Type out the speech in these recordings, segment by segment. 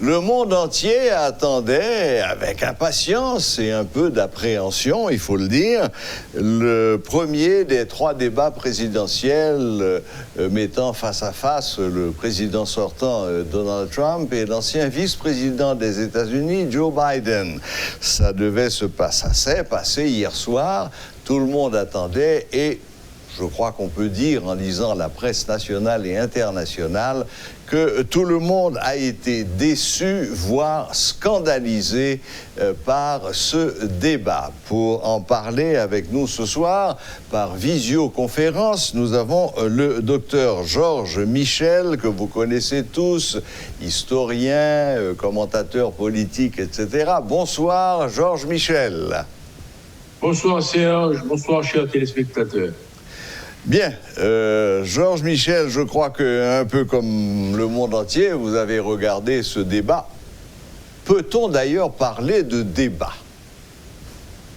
Le monde entier attendait avec impatience et un peu d'appréhension, il faut le dire, le premier des 3 débats présidentiels mettant face à face le président sortant Donald Trump et l'ancien vice-président des États-Unis Joe Biden. Ça devait se passer, ça s'est passé hier soir, tout le monde attendait et je crois qu'on peut dire, en lisant la presse nationale et internationale, que tout le monde a été déçu, voire scandalisé par ce débat. Pour en parler avec nous ce soir, par visioconférence, nous avons le docteur Georges Michel, que vous connaissez tous, historien, commentateur politique, etc. Bonsoir, Georges Michel. Bonsoir Serge, bonsoir chers téléspectateurs. Bien, Georges Michel, je crois qu'un peu comme le monde entier, vous avez regardé ce débat. Peut-on d'ailleurs parler de débat?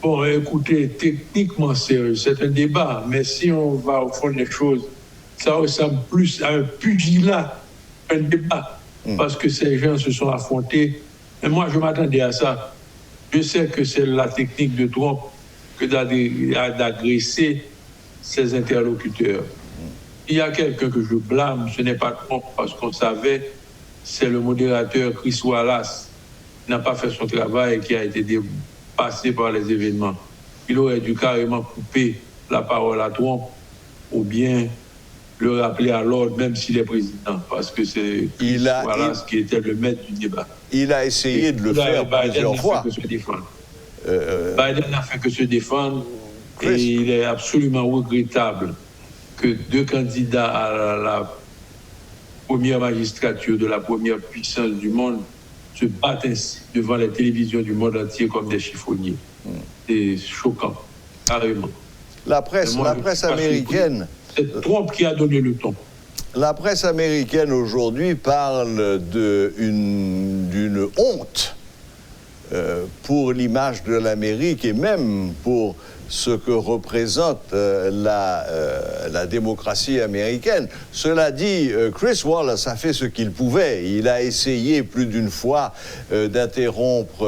Bon, écoutez, techniquement, c'est un débat, mais si on va au fond des choses, ça ressemble plus à un pugilat qu'un débat, parce que ces gens se sont affrontés. Et moi, je m'attendais à ça. Je sais que c'est la technique de Trump que d'agresser ses interlocuteurs. Il y a quelqu'un que je blâme, ce n'est pas Trump, parce qu'on savait, c'est le modérateur Chris Wallace, qui n'a pas fait son travail et qui a été dépassé par les événements. Il aurait dû carrément couper la parole à Trump ou bien le rappeler à l'ordre, même s'il est président, parce que c'est Chris Wallace qui était le maître du débat. Il a essayé de le faire plusieurs fois. Biden n'a fait que se défendre. Et il est absolument regrettable que 2 candidats à la première magistrature de la première puissance du monde se battent ainsi devant les télévisions du monde entier comme des chiffonniers. C'est choquant, carrément. La presse américaine... C'est Trump qui a donné le ton. La presse américaine aujourd'hui parle d'une honte pour l'image de l'Amérique et même pour ce que représente la démocratie américaine. Cela dit, Chris Wallace a fait ce qu'il pouvait. Il a essayé plus d'une fois d'interrompre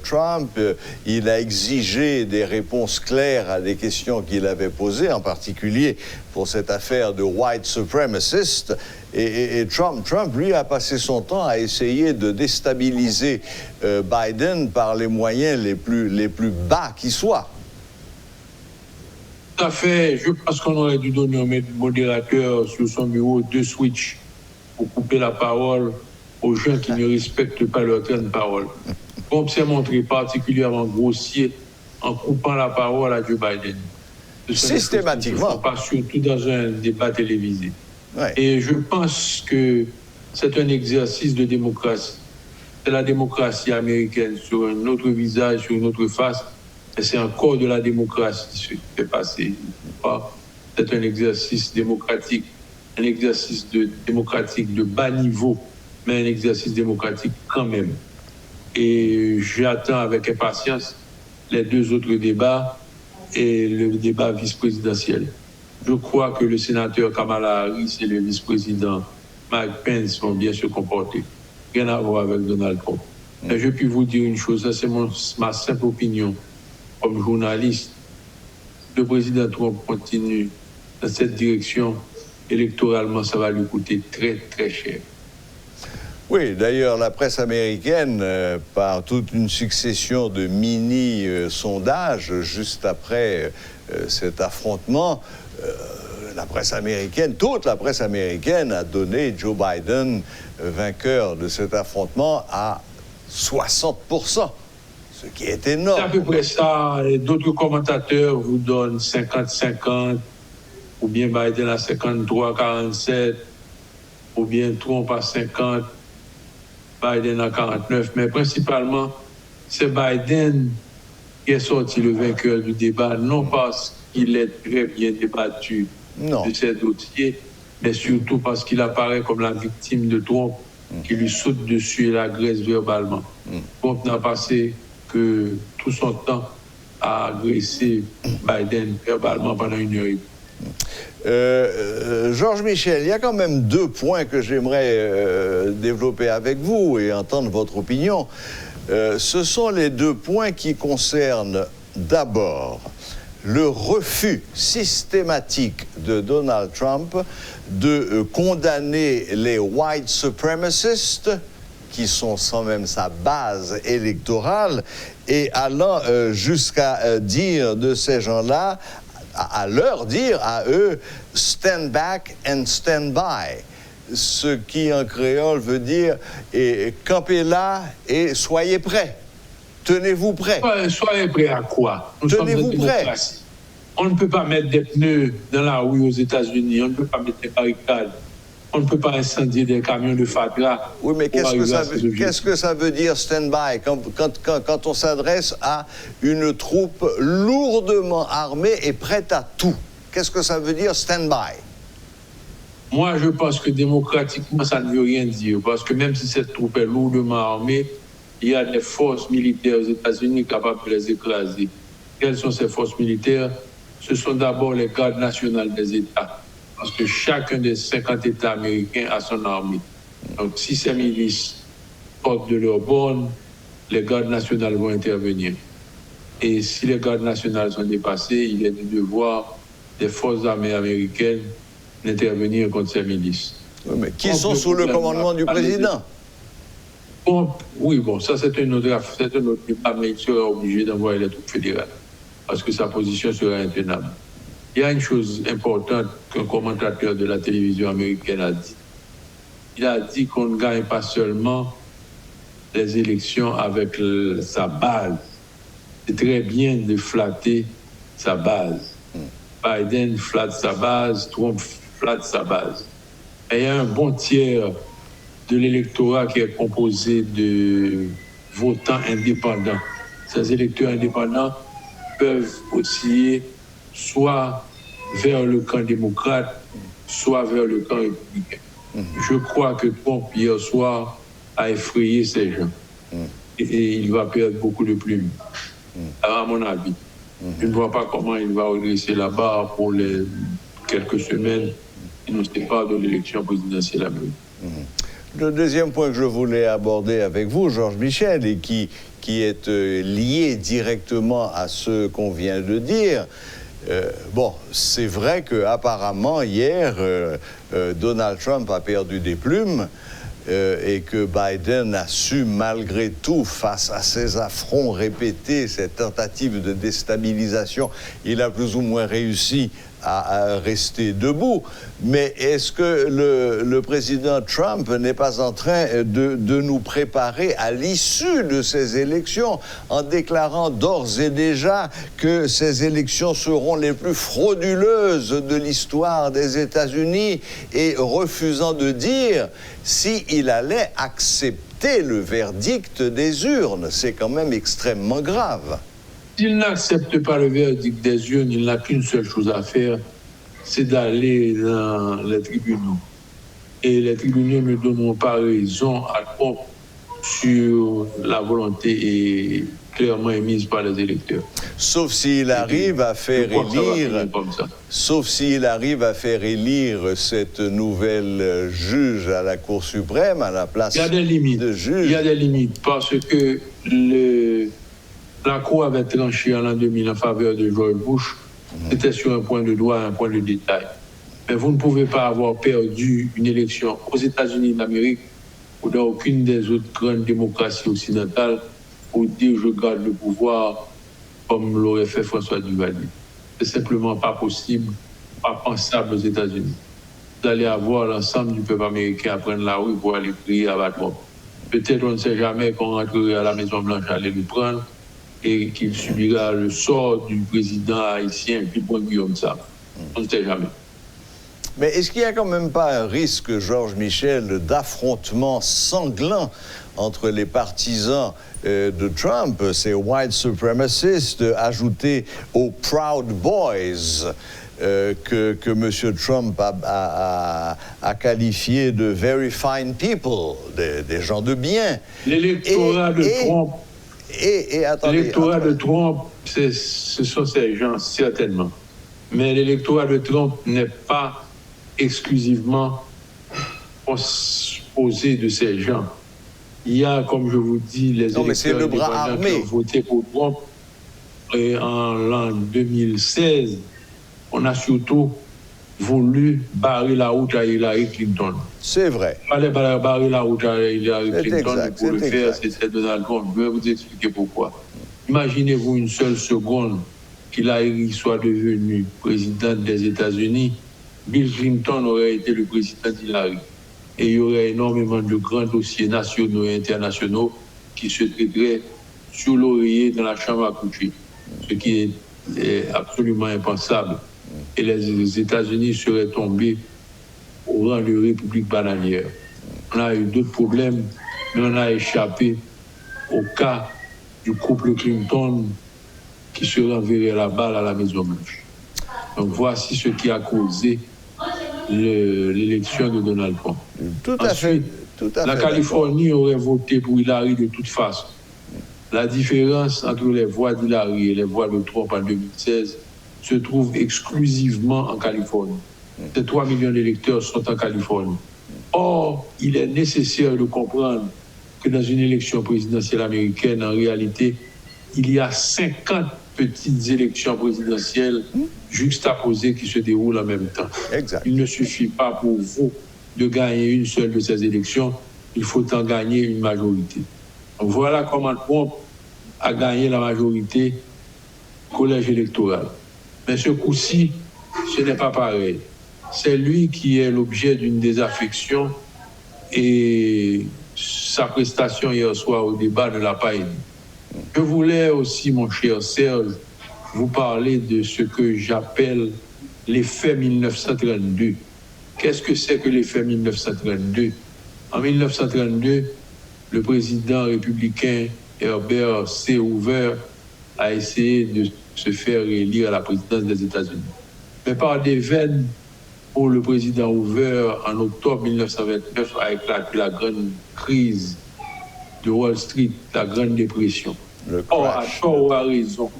Trump. Il a exigé des réponses claires à des questions qu'il avait posées, en particulier pour cette affaire de white supremacist. Et Trump, lui, a passé son temps à essayer de déstabiliser Biden par les moyens les plus bas qui soient. Tout à fait. Je pense qu'on aurait dû donner au modérateur sur son bureau 2 switches pour couper la parole aux gens qui ne respectent pas leur temps de parole. Trump s'est montré particulièrement grossier en coupant la parole à Joe Biden. Systématiquement. Pas surtout dans un débat télévisé. Ouais. Et je pense que c'est un exercice de démocratie. C'est la démocratie américaine sur un autre visage, sur une autre face. Et c'est encore de la démocratie ce qui s'est passé. C'est un exercice démocratique, démocratique de bas niveau, mais un exercice démocratique quand même. Et j'attends avec impatience les 2 autres débats et le débat vice-présidentiel. Je crois que le sénateur Kamala Harris et le vice-président Mike Pence vont bien se comporter. Rien à voir avec Donald Trump. Mais je puis vous dire une chose, ça c'est ma simple opinion. Comme journaliste, le président Trump continue dans cette direction. Électoralement, ça va lui coûter très, très cher. Oui, d'ailleurs, la presse américaine, par toute une succession de mini-sondages, juste après cet affrontement, toute la presse américaine a donné Joe Biden vainqueur de cet affrontement à 60%. Ce qui est énorme. C'est à peu près ça. Et d'autres commentateurs vous donnent 50-50, ou bien Biden à 53-47, ou bien Trump à 50, Biden à 49. Mais principalement, c'est Biden qui est sorti le vainqueur du débat, non parce qu'il est très bien débattu de ces dossiers, mais surtout parce qu'il apparaît comme la victime de Trump, qui lui saute dessus et l'agresse verbalement. Trump n'a passé que tout son temps à agresser Biden verbalement pendant 1 heure. Georges Michel, il y a quand même 2 points que j'aimerais développer avec vous et entendre votre opinion. Ce sont les 2 points qui concernent d'abord le refus systématique de Donald Trump de condamner les white supremacists, qui sont sans même sa base électorale, et allant jusqu'à dire de ces gens-là, à leur dire à eux, stand back and stand by. Ce qui en créole veut dire campez là et soyez prêts. Tenez-vous prêts. Soyez prêts à quoi? Tenez-vous prêts. On ne peut pas mettre des pneus dans la rue aux États-Unis, on ne peut pas mettre des barricades, on ne peut pas incendier des camions de Fatra. Oui, mais qu'est-ce que ça veut dire stand-by quand on s'adresse à une troupe lourdement armée et prête à tout? Qu'est-ce que ça veut dire stand-by? Moi, je pense que démocratiquement, ça ne veut rien dire, parce que même si cette troupe est lourdement armée, il y a des forces militaires aux États-Unis capables de les écraser. Quelles sont ces forces militaires? Ce sont d'abord les gardes nationales des États, parce que chacun des 50 États américains a son armée. Donc, si ces milices sortent de leur borne, les gardes nationales vont intervenir. Et si les gardes nationales sont dépassés, il est du devoir des forces armées américaines d'intervenir contre ces milices. Oui, mais qui sont sous le commandement du président? Oui, bon, ça c'est un autre débat, mais il sera obligé d'envoyer les troupes fédérales, parce que sa position sera intenable. Il y a une chose importante qu'un commentateur de la télévision américaine a dit. Il a dit qu'on ne gagne pas seulement les élections avec sa base. C'est très bien de flatter sa base. Biden flatte sa base, Trump flatte sa base. Et il y a un bon tiers de l'électorat qui est composé de votants indépendants. Ces électeurs indépendants peuvent osciller soit vers le camp démocrate, soit vers le camp républicain. Je crois que Trump, hier soir, a effrayé ces gens. Et il va perdre beaucoup de plumes, à mon avis. Je ne vois pas comment il va redresser la barre pour les quelques semaines qui nous séparent de l'élection présidentielle américaine. Le deuxième point que je voulais aborder avec vous, Georges Michel, et qui est lié directement à ce qu'on vient de dire, c'est vrai qu'apparemment, hier, Donald Trump a perdu des plumes et que Biden a su, malgré tout, face à ces affronts répétés, cette tentative de déstabilisation, il a plus ou moins réussi à rester debout. Mais est-ce que le président Trump n'est pas en train de nous préparer à l'issue de ces élections en déclarant d'ores et déjà que ces élections seront les plus frauduleuses de l'histoire des États-Unis et refusant de dire s'il allait accepter le verdict des urnes? C'est quand même extrêmement grave. S'il n'accepte pas le verdict des urnes, il n'a qu'une seule chose à faire, c'est d'aller dans les tribunaux. Et les tribunaux ne donneront pas raison à Trump sur la volonté clairement émise par les électeurs. Sauf s'il arrive à faire élire cette nouvelle juge à la Cour suprême à la place de juge. Il y a des limites parce que la Cour avait tranché en l'an 2000 en faveur de George Bush. C'était sur un point de droit, un point de détail. Mais vous ne pouvez pas avoir perdu une élection aux États-Unis d'Amérique ou dans aucune des autres grandes démocraties occidentales pour dire je garde le pouvoir comme l'aurait fait François Duvalier. C'est simplement pas possible, pas pensable aux États-Unis. Vous allez avoir l'ensemble du peuple américain à prendre la rue pour aller prier à Batman. Peut-être on ne sait jamais qu'on rentrerait à la Maison-Blanche aller le prendre et qu'il subira le sort du président haïtien puis bon Guillaume Sam. On ne sait jamais. Mais est-ce qu'il n'y a quand même pas un risque, Georges Michel, d'affrontement sanglant entre les partisans de Trump, ces white supremacists, ajoutés aux Proud Boys que M. Trump a qualifiés de very fine people, des gens de bien. L'électorat de Trump. L'électorat de Trump, ce sont ces gens, certainement. Mais l'électorat de Trump n'est pas exclusivement composé de ces gens. Il y a, comme je vous dis, les électeurs indépendants qui ont voté pour Trump. Et en l'an 2016, on a surtout voulu barrer la route à Hillary Clinton. C'est vrai. Il fallait barrer la route à Hillary Clinton. Pour le faire, c'était Donald Trump. Je vais vous expliquer pourquoi. Imaginez-vous une seule seconde qu'Hillary soit devenu président des États-Unis. Bill Clinton aurait été le président d'Hillary. Et il y aurait énormément de grands dossiers nationaux et internationaux qui se traiteraient sur l'oreiller dans la chambre à coucher, ce qui est absolument impensable. Et les États-Unis seraient tombés au rang de république bananière. On a eu d'autres problèmes, mais on a échappé au cas du couple Clinton qui se renverrait la balle à la Maison-Blanche. Donc voici ce qui a causé l'élection de Donald Trump. Tout à fait. La Californie aurait voté pour Hillary de toute façon. La différence entre les voix d'Hillary et les voix de Trump en 2016 se trouve exclusivement en Californie. Ces 3 millions d'électeurs sont en Californie. Or, il est nécessaire de comprendre que dans une élection présidentielle américaine, en réalité, il y a 50 petites élections présidentielles juxtaposées qui se déroulent en même temps. Exact. Il ne suffit pas pour vous de gagner une seule de ces élections, il faut en gagner une majorité. Donc voilà comment Trump a gagné la majorité au collège électoral. Mais ce coup-ci, ce n'est pas pareil. C'est lui qui est l'objet d'une désaffection et sa prestation hier soir au débat ne l'a pas aidé. Je voulais aussi, mon cher Serge, vous parler de ce que j'appelle l'effet 1932. Qu'est-ce que c'est que l'effet 1932? En 1932, le président républicain Herbert C. Hoover a essayé de se faire élire à la présidence des États-Unis. Mais par des veines, pour le président Hoover, en octobre 1929, a éclaté la grande crise de Wall Street, la grande dépression. Or, à tort ou à raison,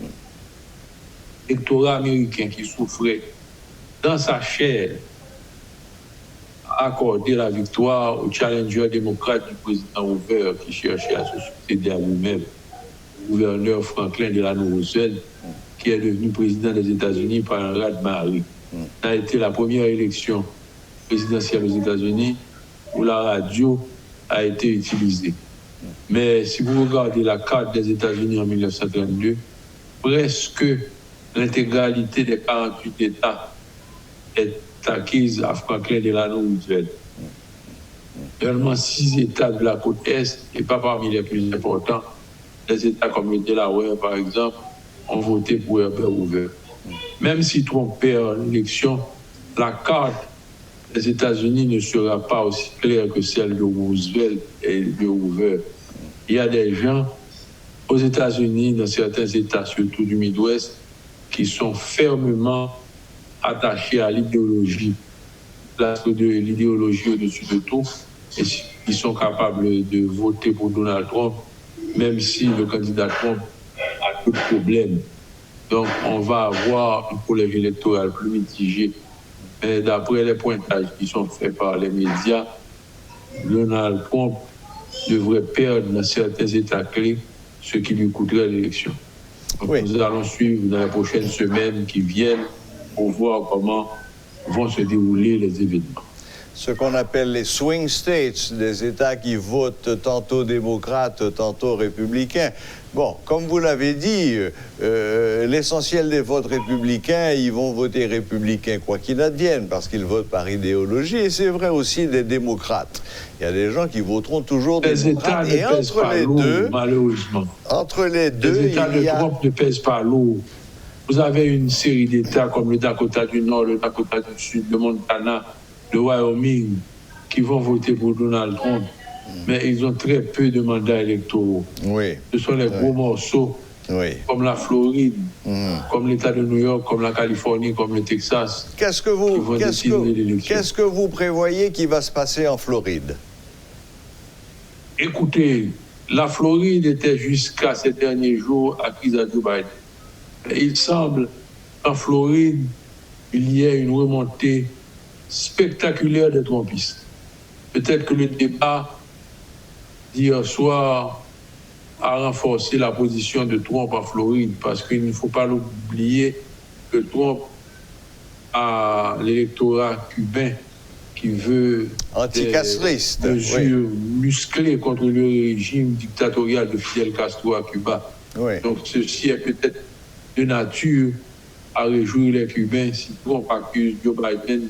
l'électorat américain qui souffrait dans sa chair a accordé la victoire au challenger démocrate du président Hoover qui cherchait à se succéder à lui-même, le gouverneur Franklin Delano Roosevelt, qui est devenu président des États-Unis par un raz-de-marée. Ça a été la première élection présidentielle aux États-Unis où la radio a été utilisée. Mais si vous regardez la carte des États-Unis en 1932, presque l'intégralité des 48 États est acquise à Franklin Delano Roosevelt. Seulement 6 États de la côte Est, et pas parmi les plus importants, des États comme le Delaware, par exemple, ont voté pour Herbert Hoover. Même si Trump perd l'élection, la carte des États-Unis ne sera pas aussi claire que celle de Roosevelt et de Hoover. Il y a des gens aux États-Unis, dans certains États, surtout du Midwest, qui sont fermement attachés à l'idéologie, place de l'idéologie au-dessus de tout, et qui sont capables de voter pour Donald Trump, même si le candidat Trump a peu de problèmes. Donc, on va avoir un collège électoral plus mitigé. Mais d'après les pointages qui sont faits par les médias, Donald Trump devrait perdre dans certains États clés, ce qui lui coûterait l'élection. Donc, oui. Nous allons suivre dans les prochaines semaines qui viennent pour voir comment vont se dérouler les événements. Ce qu'on appelle les swing states, des États qui votent tantôt démocrates, tantôt républicains. Bon, comme vous l'avez dit, l'essentiel des votes républicains, ils vont voter républicains quoi qu'il advienne, parce qu'ils votent par idéologie, et c'est vrai aussi des démocrates. Il y a des gens qui voteront toujours démocrates. Et entre les deux, malheureusement. Entre les deux, les États de Trump ne pèsent pas lourd. Vous avez une série d'États comme le Dakota du Nord, le Dakota du Sud, le Montana, le Wyoming, qui vont voter pour Donald Trump, mais ils ont très peu de mandats électoraux. Oui. Ce sont les gros morceaux, comme la Floride, comme l'État de New York, comme la Californie, comme le Texas. Qu'est-ce que vous prévoyez qui va se passer en Floride? Écoutez, la Floride était jusqu'à ces derniers jours acquise à Joe Biden. Et il semble qu'en Floride, il y ait une remontée spectaculaire des trumpistes. Peut-être que le débat d'hier soir a renforcé la position de Trump en Floride, parce qu'il ne faut pas l'oublier que Trump a l'électorat cubain qui veut anticastriste, des mesures musclées contre le régime dictatorial de Fidel Castro à Cuba. Oui. Donc ceci est peut-être de nature à réjouir les Cubains si Trump accuse Joe Biden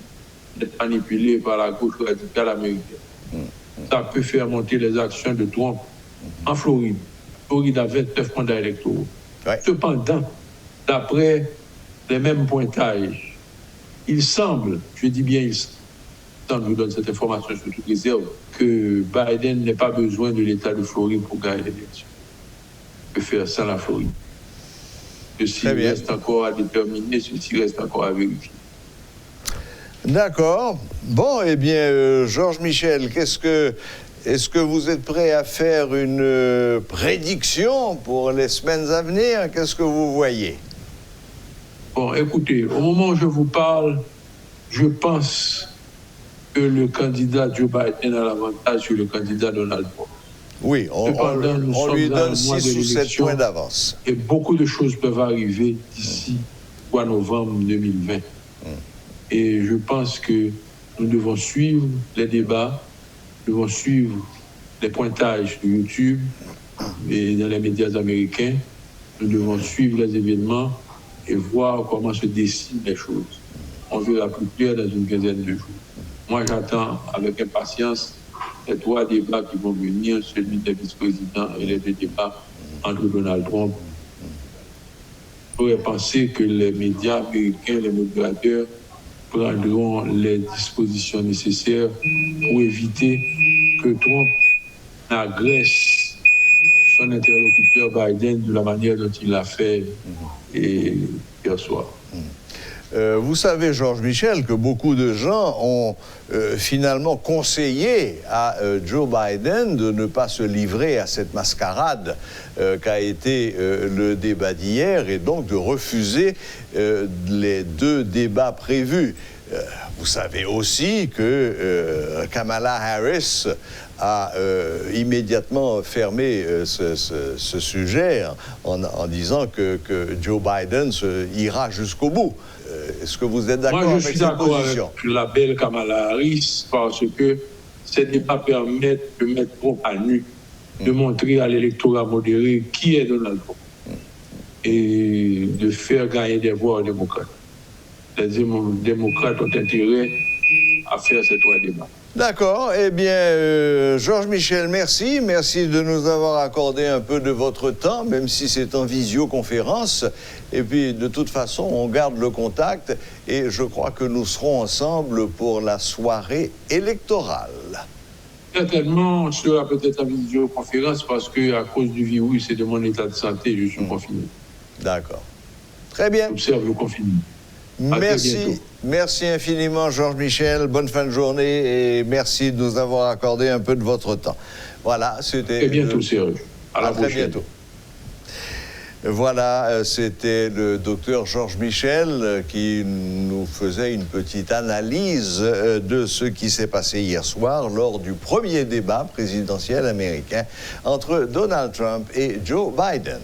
d'être manipulé par la gauche radicale américaine. Ça peut faire monter les actions de Trump en Floride. Floride a 29 mandats électoraux. Ouais. Cependant, d'après les mêmes pointages, il semble, je dis bien il semble, je vous donne cette information sur toute réserve, que Biden n'ait pas besoin de l'État de Floride pour gagner l'élection. Il peut faire ça la Floride. Ceci reste encore à déterminer, ceci reste encore à vérifier. D'accord. Bon, eh bien, Georges Michel, est-ce que vous êtes prêt à faire une prédiction pour les semaines à venir? Qu'est-ce que vous voyez? Bon, écoutez, au moment où je vous parle, je pense que le candidat Joe Biden a l'avantage sur le candidat Donald Trump. Oui, on lui donne 6 ou 7 points d'avance. Et beaucoup de choses peuvent arriver d'ici 3 novembre 2020. Et je pense que nous devons suivre les débats, nous devons suivre les pointages de YouTube et dans les médias américains. Nous devons suivre les événements et voir comment se dessinent les choses. On verra plus clair dans une quinzaine de jours. Moi, j'attends avec impatience les 3 débats qui vont venir, celui des vice-présidents et les 2 débats entre Donald Trump. Je pourrais penser que les médias américains, les modérateurs, prendront les dispositions nécessaires pour éviter que Trump n'agresse son interlocuteur Biden de la manière dont il l'a fait hier soir. Vous savez, Georges Michel, que beaucoup de gens ont finalement conseillé à Joe Biden de ne pas se livrer à cette mascarade qu'a été le débat d'hier et donc de refuser les 2 débats prévus. Vous savez aussi que Kamala Harris a immédiatement fermé ce sujet en disant que Joe Biden ira jusqu'au bout. Est-ce que vous êtes d'accord avec cette position? Moi, je suis d'accord avec la belle Kamala Harris parce que ces débats permettent de mettre Trump à nu, de montrer à l'électorat modéré qui est Donald Trump et de faire gagner des voix aux démocrates. Les démocrates ont intérêt à faire ces 3 débats. D'accord. Eh bien, Georges Michel, merci. Merci de nous avoir accordé un peu de votre temps, même si c'est en visioconférence. Et puis, de toute façon, on garde le contact et je crois que nous serons ensemble pour la soirée électorale. Certainement, on sera peut-être en visioconférence parce qu'à cause du virus et de mon état de santé, je suis confiné. D'accord. Très bien. J'observe le confinement. Merci infiniment, Georges Michel. Bonne fin de journée et merci de nous avoir accordé un peu de votre temps. Voilà, c'était... Très bientôt, Serge. À la prochaine. Très bientôt. Voilà, c'était le docteur Georges Michel qui nous faisait une petite analyse de ce qui s'est passé hier soir lors du premier débat présidentiel américain entre Donald Trump et Joe Biden.